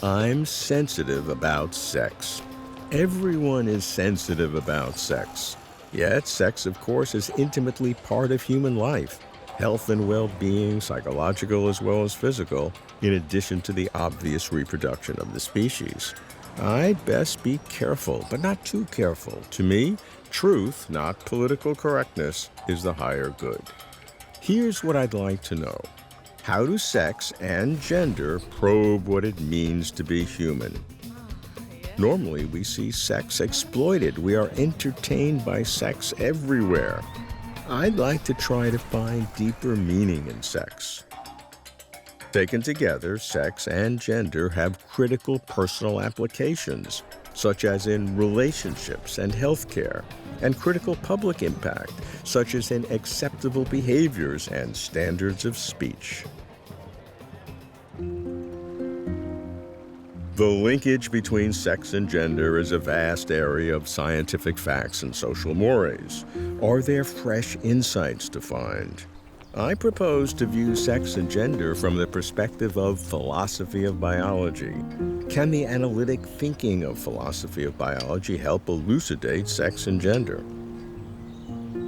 I'm sensitive about sex. Everyone is sensitive about sex. Yet, sex, of course, is intimately part of human life. Health and well-being, psychological as well as physical, in addition to the obvious reproduction of the species. I'd best be careful, but not too careful. To me, truth, not political correctness, is the higher good. Here's what I'd like to know. How do sex and gender probe what it means to be human? Normally, we see sex exploited. We are entertained by sex everywhere. I'd like to try to find deeper meaning in sex. Taken together, sex and gender have critical personal applications, such as in relationships and healthcare, and critical public impact, such as in acceptable behaviors and standards of speech. The linkage between sex and gender is a vast area of scientific facts and social mores. Are there fresh insights to find? I propose to view sex and gender from the perspective of philosophy of biology. Can the analytic thinking of philosophy of biology help elucidate sex and gender?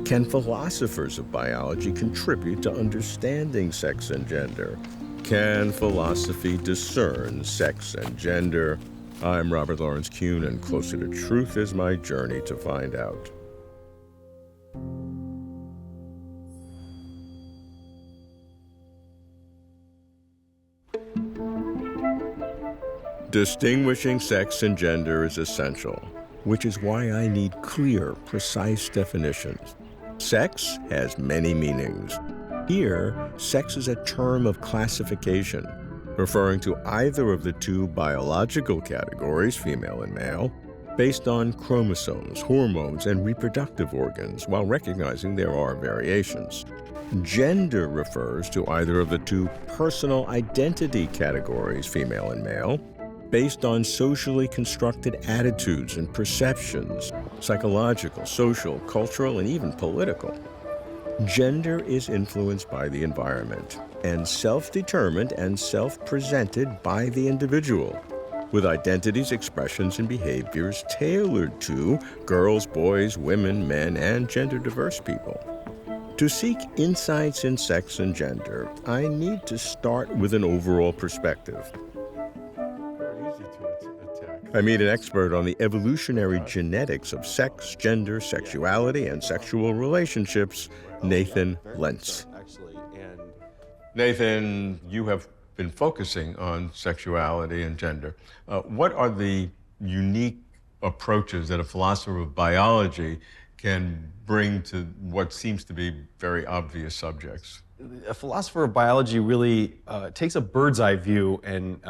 Can philosophers of biology contribute to understanding sex and gender? Can philosophy discern sex and gender? I'm Robert Lawrence Kuhn, and Closer to Truth is my journey to find out. Distinguishing sex and gender is essential, which is why I need clear, precise definitions. Sex has many meanings. Here, sex is a term of classification, referring to either of the two biological categories, female and male, based on chromosomes, hormones, and reproductive organs, while recognizing there are variations. Gender refers to either of the two personal identity categories, female and male, based on socially constructed attitudes and perceptions, psychological, social, cultural, and even political. Gender is influenced by the environment and self-determined and self-presented by the individual, with identities, expressions, and behaviors tailored to girls, boys, women, men, and gender-diverse people. To seek insights in sex and gender, I need to start with an overall perspective. I meet an expert on the evolutionary genetics of sex, gender, sexuality, and sexual relationships, Nathan Lents. Nathan, you have been focusing on sexuality and gender. What are the unique approaches that a philosopher of biology can bring to what seems to be very obvious subjects? A philosopher of biology really takes a bird's eye view and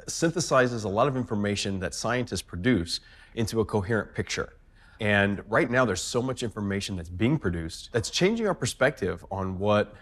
synthesizes a lot of information that scientists produce into a coherent picture. And right now there's so much information that's being produced that's changing our perspective on what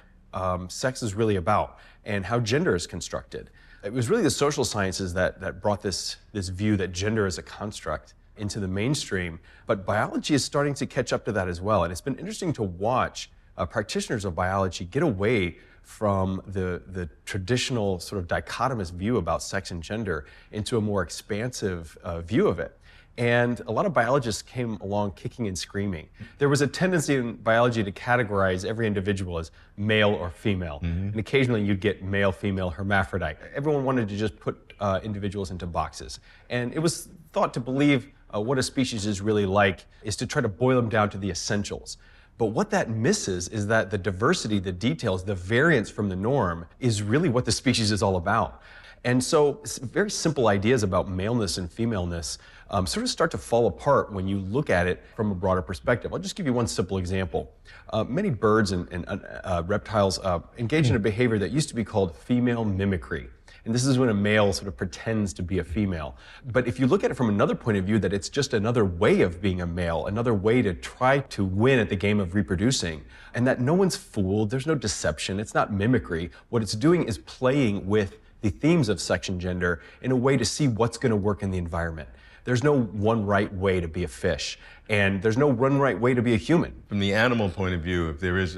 sex is really about and how gender is constructed. It was really the social sciences that brought this view that gender is a construct into the mainstream, but biology is starting to catch up to that as well. And it's been interesting to watch practitioners of biology get away from the traditional sort of dichotomous view about sex and gender into a more expansive view of it. And a lot of biologists came along kicking and screaming. There was a tendency in biology to categorize every individual as male or female. And occasionally you'd get male, female, hermaphrodite. Everyone wanted to just put individuals into boxes. And it was thought to believe what a species is really like is to try to boil them down to the essentials. But what that misses is that the diversity, the details, the variance from the norm is really what the species is all about. And so very simple ideas about maleness and femaleness sort of start to fall apart when you look at it from a broader perspective. I'll just give you one simple example. Many birds and reptiles engage in a behavior that used to be called female mimicry. And this is when a male sort of pretends to be a female. But if you look at it from another point of view, that it's just another way of being a male, another way to try to win at the game of reproducing, and that no one's fooled, there's no deception, it's not mimicry. What it's doing is playing with the themes of sex and gender in a way to see what's going to work in the environment. There's no one right way to be a fish, and there's no one right way to be a human. From the animal point of view, if there is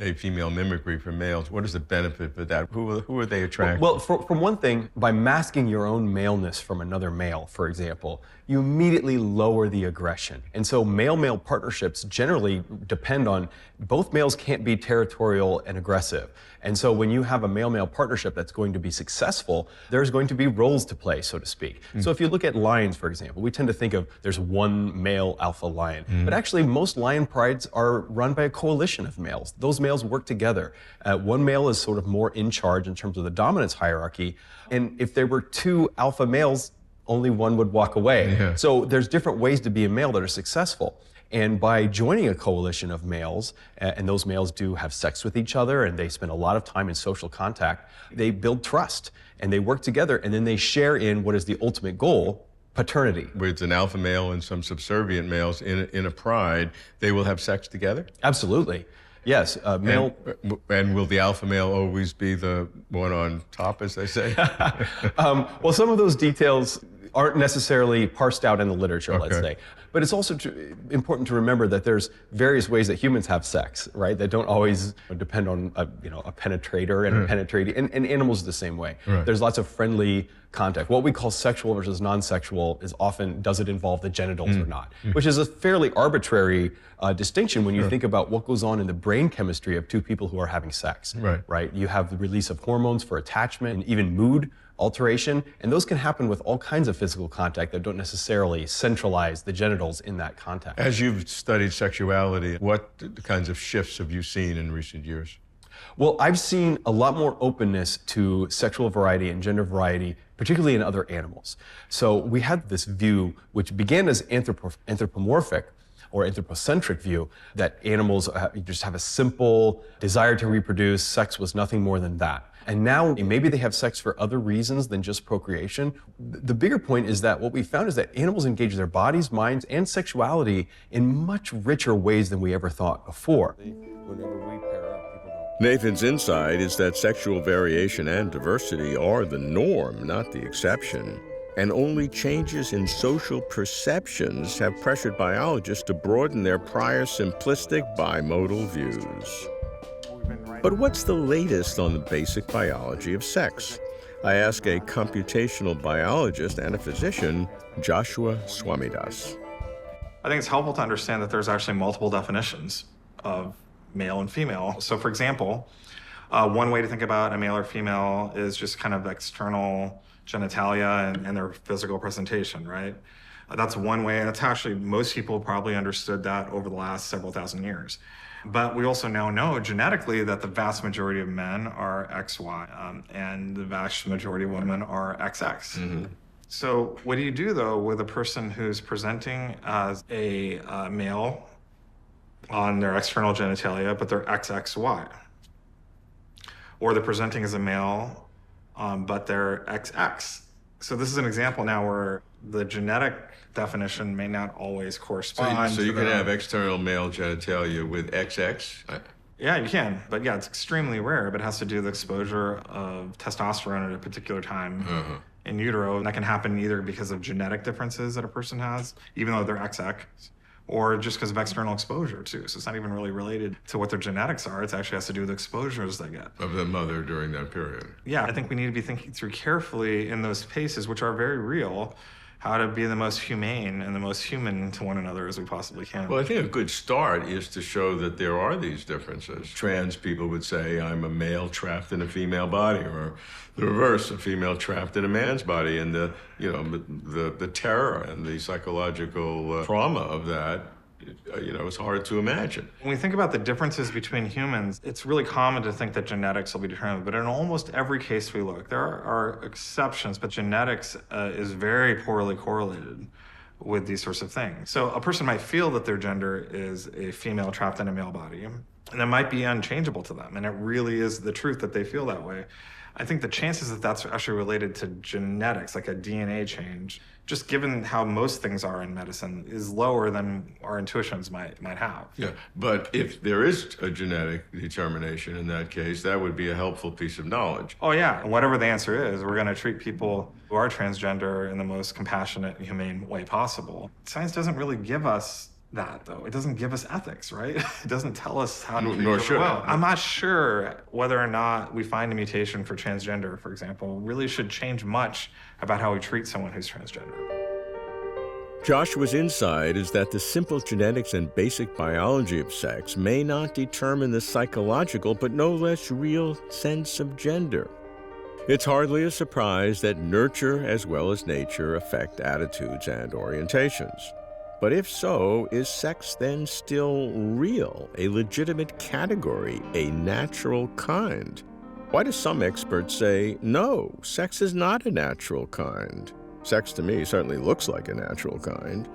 a female mimicry for males? What is the benefit for that? Who are they attracting? Well, for one thing, by masking your own maleness from another male, for example, you immediately lower the aggression. And so male-male partnerships generally depend on both males can't be territorial and aggressive. And so when you have a male-male partnership that's going to be successful, there's going to be roles to play, so to speak. So if you look at lions, for example, we tend to think of there's one male alpha lion. But actually, most lion prides are run by a coalition of males. Those males work together. One male is sort of more in charge in terms of the dominance hierarchy. And if there were two alpha males, only one would walk away. Yeah. So there's different ways to be a male that are successful. And by joining a coalition of males, and those males do have sex with each other and they spend a lot of time in social contact, they build trust and they work together and then they share in what is the ultimate goal, paternity. Where it's an alpha male and some subservient males in a pride, they will have sex together? Absolutely. Yes, male. And will the alpha male always be the one on top, as they say? Well, some of those details aren't necessarily parsed out in the literature, let's say. But it's also important to remember that there's various ways that humans have sex, right? That don't always depend on a penetrator and a penetrating, and animals the same way. Right. There's lots of friendly contact. What we call sexual versus non-sexual is often, does it involve the genitals or not? Which is a fairly arbitrary distinction when you think about what goes on in the brain chemistry of two people who are having sex. Right? You have the release of hormones for attachment and even mood alteration, and those can happen with all kinds of physical contact that don't necessarily centralize the genitals in that contact. As you've studied sexuality, what kinds of shifts have you seen in recent years? Well, I've seen a lot more openness to sexual variety and gender variety, particularly in other animals. So we had this view, which began as anthropomorphic or anthropocentric view, that animals just have a simple desire to reproduce. Sex was nothing more than that. And now maybe they have sex for other reasons than just procreation. The bigger point is that what we found is that animals engage their bodies, minds, and sexuality in much richer ways than we ever thought before. Whenever we pair up, people don't. Nathan's insight is that sexual variation and diversity are the norm, not the exception. And only changes in social perceptions have pressured biologists to broaden their prior simplistic bimodal views. But what's the latest on the basic biology of sex? I ask a computational biologist and a physician, Joshua Swamidass. I think it's helpful to understand that there's actually multiple definitions of male and female. So for example, one way to think about a male or female is just kind of external genitalia and their physical presentation, right? That's one way, and it's actually, most people probably understood that over the last several thousand years. But we also now know genetically that the vast majority of men are XY, and the vast majority of women are XX. So what do you do, though, with a person who's presenting as a male on their external genitalia, but they're XXY? Or they're presenting as a male, but they're XX. So this is an example now where the genetic definition may not always correspond. So you can have external male genitalia with XX? Yeah, you can. But yeah, it's extremely rare, but it has to do with exposure of testosterone at a particular time in utero. And that can happen either because of genetic differences that a person has, even though they're XX, or just because of external exposure too. So it's not even really related to what their genetics are. It actually has to do with exposures they get. Of the mother during that period. Yeah, I think we need to be thinking through carefully in those cases, which are very real, how to be the most humane and the most human to one another as we possibly can. Well, I think a good start is to show that there are these differences. Trans people would say, I'm a male trapped in a female body, or the reverse, a female trapped in a man's body. And the terror and the psychological trauma of that, it's hard to imagine. When we think about the differences between humans, it's really common to think that genetics will be determined, but in almost every case we look, there are exceptions, but genetics is very poorly correlated with these sorts of things. So a person might feel that their gender is a female trapped in a male body, and it might be unchangeable to them, and it really is the truth that they feel that way. I think the chances that that's actually related to genetics, like a DNA change, just given how most things are in medicine, is lower than our intuitions might have. Yeah, but if there is a genetic determination in that case, that would be a helpful piece of knowledge. Oh yeah, and whatever the answer is, we're gonna treat people who are transgender in the most compassionate and humane way possible. Science doesn't really give us that, though. It doesn't give us ethics, right? It doesn't tell us how to treat Nor each should other it. well. I'm not sure whether or not we find a mutation for transgender, for example, really should change much about how we treat someone who's transgender. Joshua's insight is that the simple genetics and basic biology of sex may not determine the psychological but no less real sense of gender. It's hardly a surprise that nurture as well as nature affect attitudes and orientations. But if so, is sex then still real, a legitimate category, a natural kind? Why do some experts say, no, sex is not a natural kind? Sex to me certainly looks like a natural kind.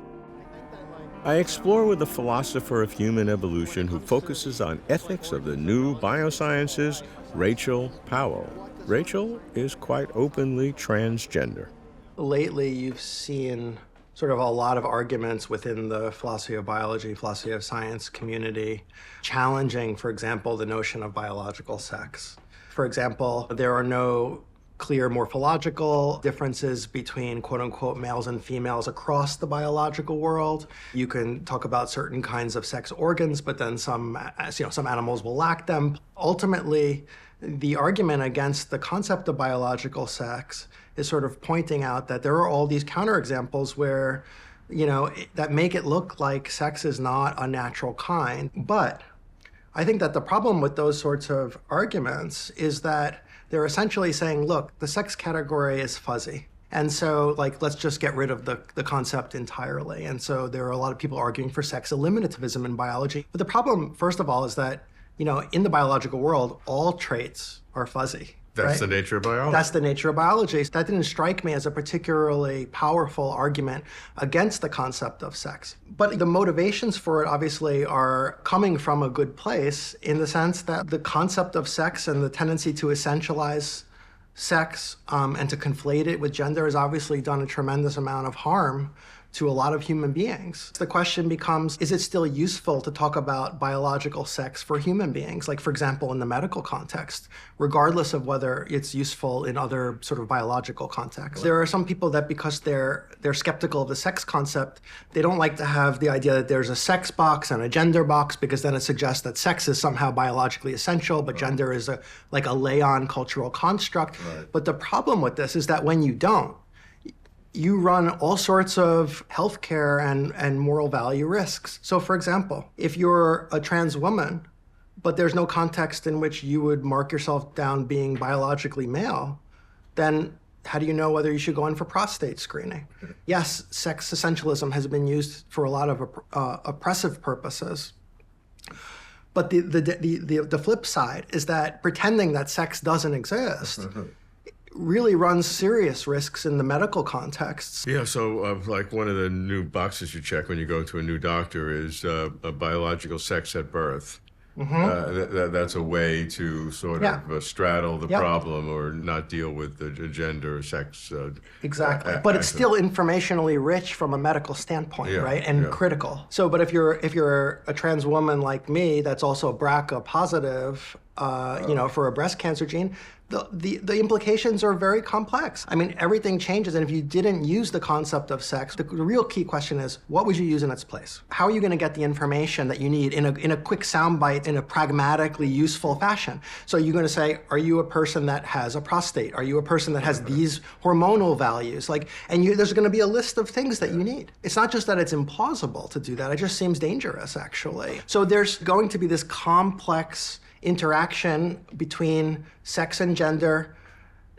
I explore with a philosopher of human evolution who focuses on ethics of the new biosciences, Rachell Powell. Rachell is quite openly transgender. Lately, you've seen sort of a lot of arguments within the philosophy of biology, philosophy of science community, challenging, for example, the notion of biological sex. For example, there are no clear morphological differences between quote-unquote males and females across the biological world. You can talk about certain kinds of sex organs, but then some animals will lack them. Ultimately, the argument against the concept of biological sex is sort of pointing out that there are all these counterexamples where, that make it look like sex is not a natural kind. But I think that the problem with those sorts of arguments is that they're essentially saying, look, the sex category is fuzzy. And so, let's just get rid of the concept entirely. And so there are a lot of people arguing for sex eliminativism in biology. But the problem, first of all, is that, in the biological world, all traits are fuzzy. That's right? the nature of biology. That's the nature of biology. That didn't strike me as a particularly powerful argument against the concept of sex. But the motivations for it obviously are coming from a good place in the sense that the concept of sex and the tendency to essentialize sex and to conflate it with gender has obviously done a tremendous amount of harm to a lot of human beings. The question becomes, is it still useful to talk about biological sex for human beings? Like, for example, in the medical context, regardless of whether it's useful in other sort of biological contexts. There are some people that because they're skeptical of the sex concept, they don't like to have the idea that there's a sex box and a gender box because then it suggests that sex is somehow biologically essential, but gender is a lay-on cultural construct. Right. But the problem with this is that when you don't, you run all sorts of healthcare and moral value risks. So, for example, if you're a trans woman, but there's no context in which you would mark yourself down being biologically male, then how do you know whether you should go in for prostate screening? Yes, sex essentialism has been used for a lot of oppressive purposes. But the flip side is that pretending that sex doesn't exist really runs serious risks in the medical contexts. Yeah, so like one of the new boxes you check when you go to a new doctor is a biological sex at birth. Mm-hmm. That's a way to sort of straddle the problem or not deal with the gender or sex. Exactly, but it's still informationally rich from a medical standpoint, right? And critical. So, but if you're a trans woman like me, that's also BRCA positive, for a breast cancer gene, the implications are very complex. I mean, everything changes, and if you didn't use the concept of sex, the real key question is, what would you use in its place? How are you going to get the information that you need in a quick soundbite, in a pragmatically useful fashion? So you're going to say, are you a person that has a prostate? Are you a person that has these hormonal values? There's going to be a list of things that you need. It's not just that it's implausible to do that, it just seems dangerous, actually. So there's going to be this complex interaction between sex and gender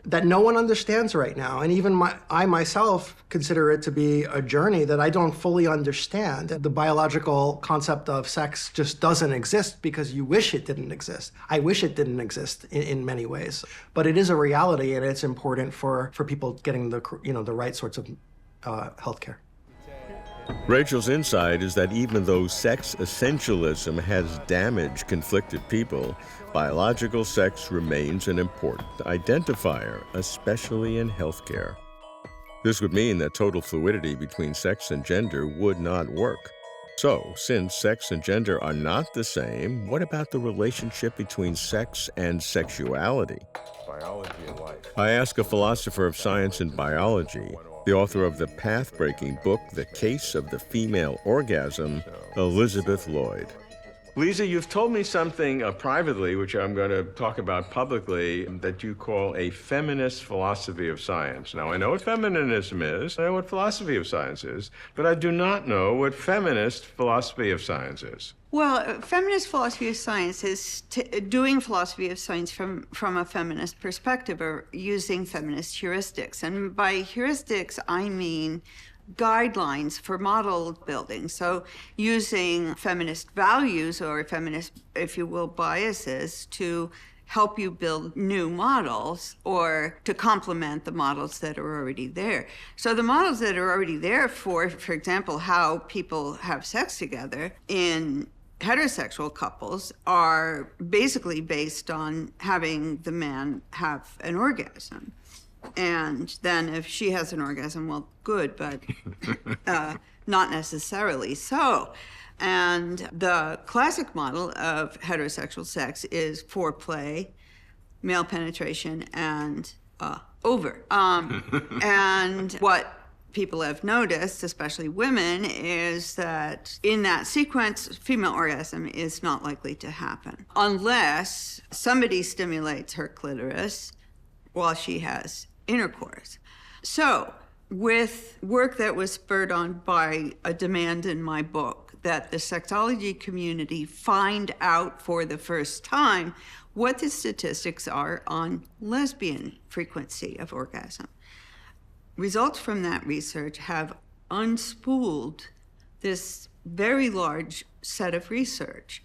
that no one understands right now. And even I myself consider it to be a journey that I don't fully understand. The biological concept of sex just doesn't exist because you wish it didn't exist. I wish it didn't exist in many ways. But it is a reality, and it's important for people getting the right sorts of healthcare. Rachell's insight is that even though sex essentialism has damaged conflicted people, biological sex remains an important identifier, especially in healthcare. This would mean that total fluidity between sex and gender would not work. So, since sex and gender are not the same, what about the relationship between sex and sexuality? Biology and life. I ask a philosopher of science and biology, the author of the path-breaking book, The Case of the Female Orgasm, Elisabeth Lloyd. Lisa, you've told me something privately, which I'm going to talk about publicly, that you call a feminist philosophy of science. Now, I know what feminism is, I know what philosophy of science is, but I do not know what feminist philosophy of science is. Well, feminist philosophy of science is doing philosophy of science from a feminist perspective, or using feminist heuristics. And by heuristics, I mean guidelines for model building. So using feminist values, or feminist, if you will, biases to help you build new models, or to complement the models that are already there. So the models that are already there for example, how people have sex together in heterosexual couples are basically based on having the man have an orgasm. And then if she has an orgasm, well, good, but not necessarily so. And the classic model of heterosexual sex is foreplay, male penetration, and over. And what people have noticed, especially women, is that in that sequence, female orgasm is not likely to happen unless somebody stimulates her clitoris while she has intercourse. So, with work that was spurred on by a demand in my book that the sexology community find out for the first time what the statistics are on lesbian frequency of orgasm. Results from that research have unspooled this very large set of research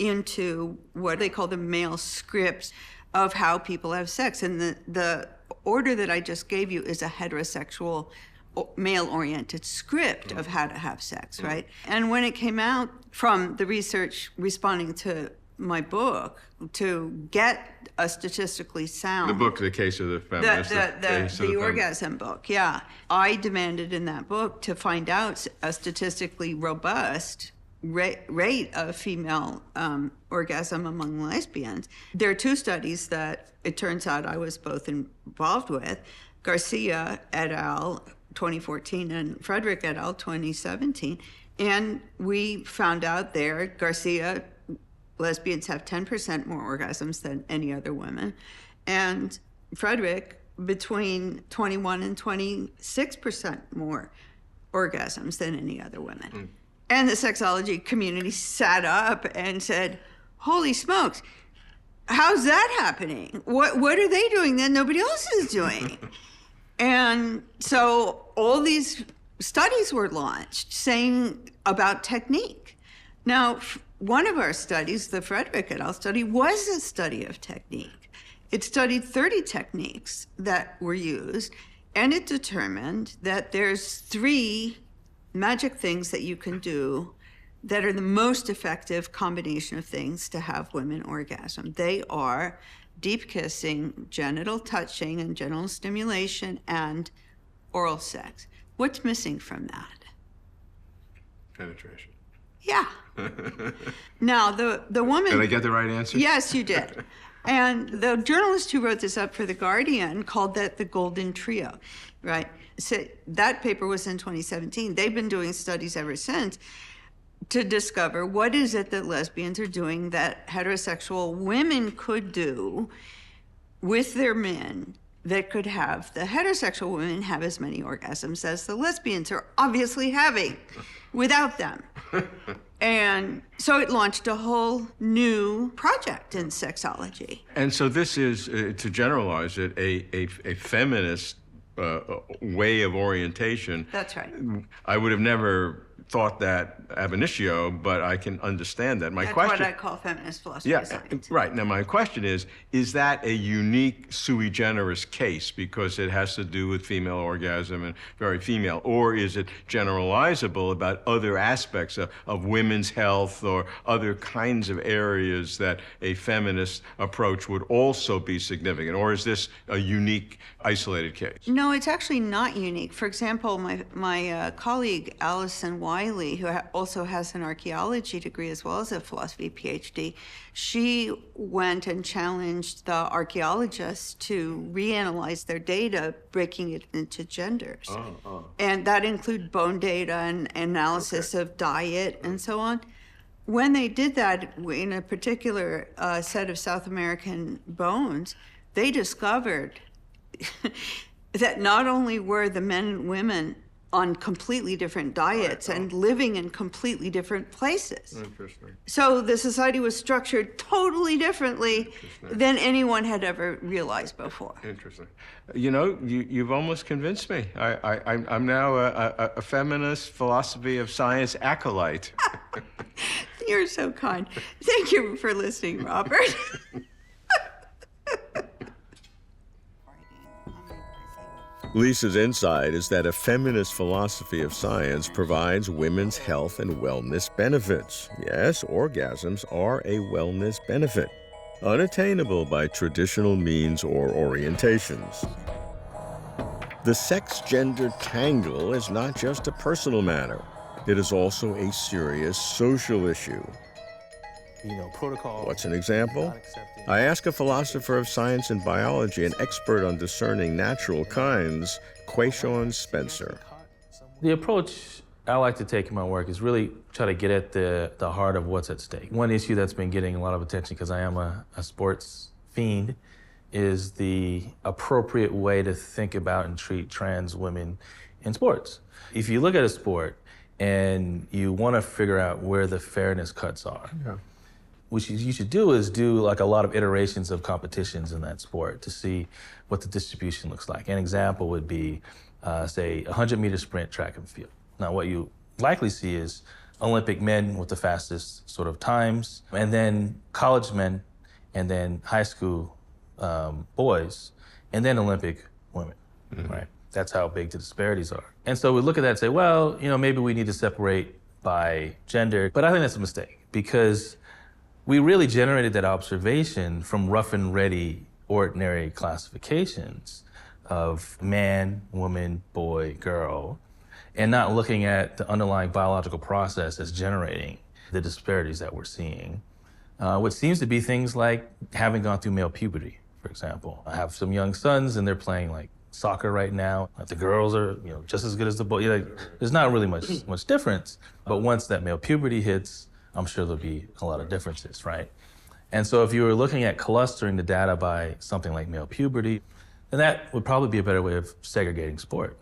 into what they call the male scripts of how people have sex. And the order that I just gave you is a heterosexual, male-oriented script of how to have sex, right? And when it came out from the research responding to my book, to get a statistically sound... The book, The Case of the Feminist. The orgasm book, yeah. I demanded in that book to find out a statistically robust rate of female orgasm among lesbians. There are two studies that it turns out I was both involved with, Garcia et al. 2014 and Frederick et al. 2017. And we found out there, Garcia, lesbians have 10% more orgasms than any other women. And Frederick, between 21 and 26% more orgasms than any other women. And the sexology community sat up and said, holy smokes, how's that happening? What are they doing that nobody else is doing? And so all these studies were launched saying about technique. Now, one of our studies, the Frederick et al. Study, was a study of technique. It studied 30 techniques that were used, and it determined that there's 3 magic things that you can do that are the most effective combination of things to have women orgasm. They are deep kissing, genital touching, and genital stimulation, and oral sex. What's missing from that? Penetration. Yeah. Now, the woman... Did I get the right answer? Yes, you did. And the journalist who wrote this up for The Guardian called that the golden trio, right? So that paper was in 2017. They've been doing studies ever since to discover what is it that lesbians are doing that heterosexual women could do with their men that could have the heterosexual women have as many orgasms as the lesbians are obviously having without them. And so it launched a whole new project in sexology. And so this is, to generalize it, a feminist way of orientation. That's right. I would have never thought that ab initio, but I can understand that. That's what I call feminist philosophy of science. Right. Now, my question is that a unique sui generis case because it has to do with female orgasm and very female, or is it generalizable about other aspects of women's health or other kinds of areas that a feminist approach would also be significant, or is this a unique, isolated case? No, it's actually not unique. For example, my colleague, Alison Wiley, who also has an archaeology degree as well as a philosophy PhD, she went and challenged the archaeologists to reanalyze their data, breaking it into genders. And that include bone data and analysis of diet and so on. When they did that in a particular set of South American bones, they discovered that not only were the men and women on completely different diets and living in completely different places. Interesting. So the society was structured totally differently than anyone had ever realized before. Interesting. You know, you've almost convinced me. I'm now a feminist philosophy of science acolyte. You're so kind. Thank you for listening, Robert. Lisa's insight is that a feminist philosophy of science provides women's health and wellness benefits. Yes, orgasms are a wellness benefit, unattainable by traditional means or orientations. The sex-gender tangle is not just a personal matter. It is also a serious social issue. Protocol. What's an example? I ask a philosopher of science and biology, an expert on discerning natural kinds, Quayshawn Spencer. The approach I like to take in my work is really try to get at the heart of what's at stake. One issue that's been getting a lot of attention, because I am a sports fiend, is the appropriate way to think about and treat trans women in sports. If you look at a sport and you want to figure out where the fairness cuts are, what you should do is do like a lot of iterations of competitions in that sport to see what the distribution looks like. An example would be, say, a 100-meter sprint track and field. Now, what you likely see is Olympic men with the fastest sort of times, and then college men, and then high school boys, and then Olympic women, right? That's how big the disparities are. And so we look at that and say, well, maybe we need to separate by gender, but I think that's a mistake, because we really generated that observation from rough and ready ordinary classifications of man, woman, boy, girl, and not looking at the underlying biological process that's generating the disparities that we're seeing, which seems to be things like having gone through male puberty, for example. I have some young sons and they're playing like soccer right now. Like the girls are just as good as the boys. There's not really much difference, but once that male puberty hits, I'm sure there'll be a lot of differences, right? And so if you were looking at clustering the data by something like male puberty, then that would probably be a better way of segregating sport.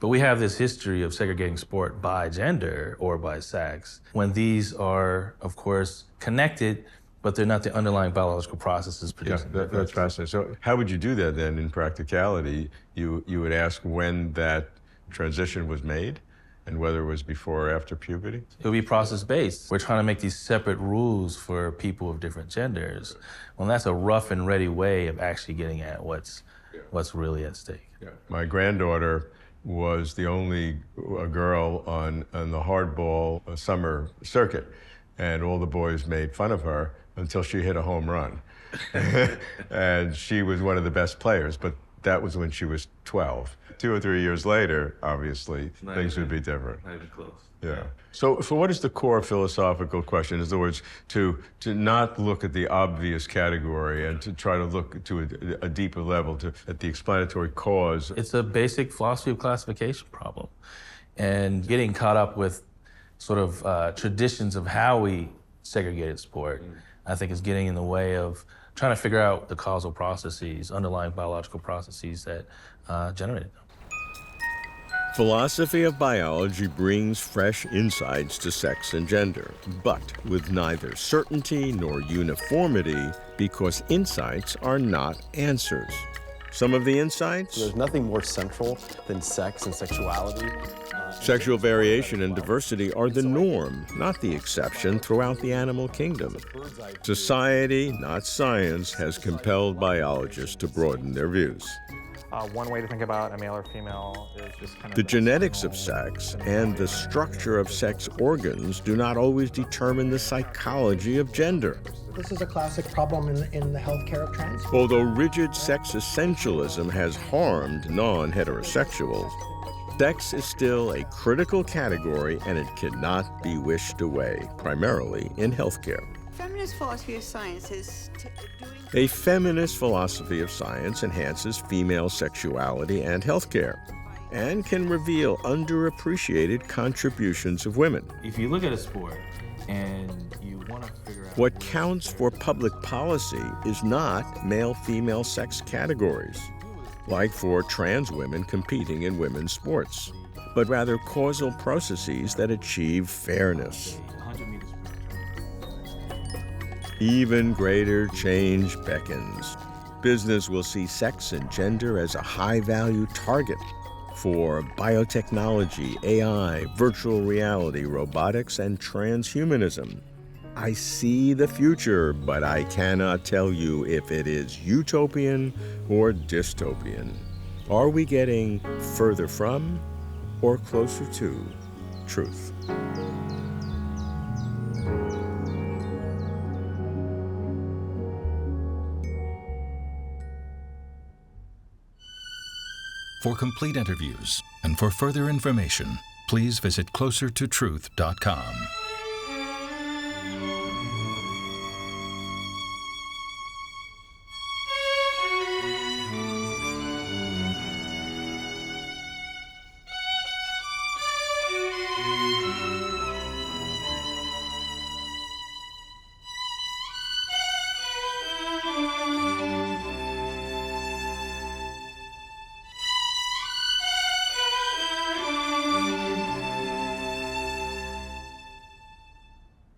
But we have this history of segregating sport by gender or by sex, when these are, of course, connected, but they're not the underlying biological processes producing. Yeah, that's fascinating. So how would you do that then in practicality? You would ask when that transition was made? And whether it was before or after puberty? It would be process-based. We're trying to make these separate rules for people of different genders. Well, that's a rough and ready way of actually getting at what's really at stake. Yeah. My granddaughter was the only girl on the hardball summer circuit, and all the boys made fun of her until she hit a home run. And she was one of the best players, but that was when she was 12. 2 or 3 years later, obviously, things would be different. Not even close. Yeah. So what is the core philosophical question? In other words, to not look at the obvious category and to try to look to a deeper level, at the explanatory cause. It's a basic philosophy of classification problem. And getting caught up with sort of traditions of how we segregated sport, I think is getting in the way of trying to figure out the causal processes, underlying biological processes that generated them. Philosophy of biology brings fresh insights to sex and gender, but with neither certainty nor uniformity, because insights are not answers. Some of the insights? There's nothing more central than sex and sexuality. Sexual variation and diversity are the norm, not the exception, throughout the animal kingdom. Society, not science, has compelled biologists to broaden their views. One way to think about a male or female is just kind of... The genetics of sex and the structure of sex organs do not always determine the psychology of gender. This is a classic problem in the healthcare of trans. Although rigid sex essentialism has harmed non-heterosexuals, Sex is still a critical category and it cannot be wished away, primarily in healthcare. Feminist philosophy of science is A feminist philosophy of science enhances female sexuality and healthcare and can reveal underappreciated contributions of women. If you look at a sport and you want to figure out What counts for public policy is not male-female sex categories, like for trans women competing in women's sports, but rather causal processes that achieve fairness. 100 meters. Even greater change beckons. Business will see sex and gender as a high-value target for biotechnology, AI, virtual reality, robotics, and transhumanism. I see the future, but I cannot tell you if it is utopian or dystopian. Are we getting further from or closer to truth? For complete interviews and for further information, please visit closertotruth.com.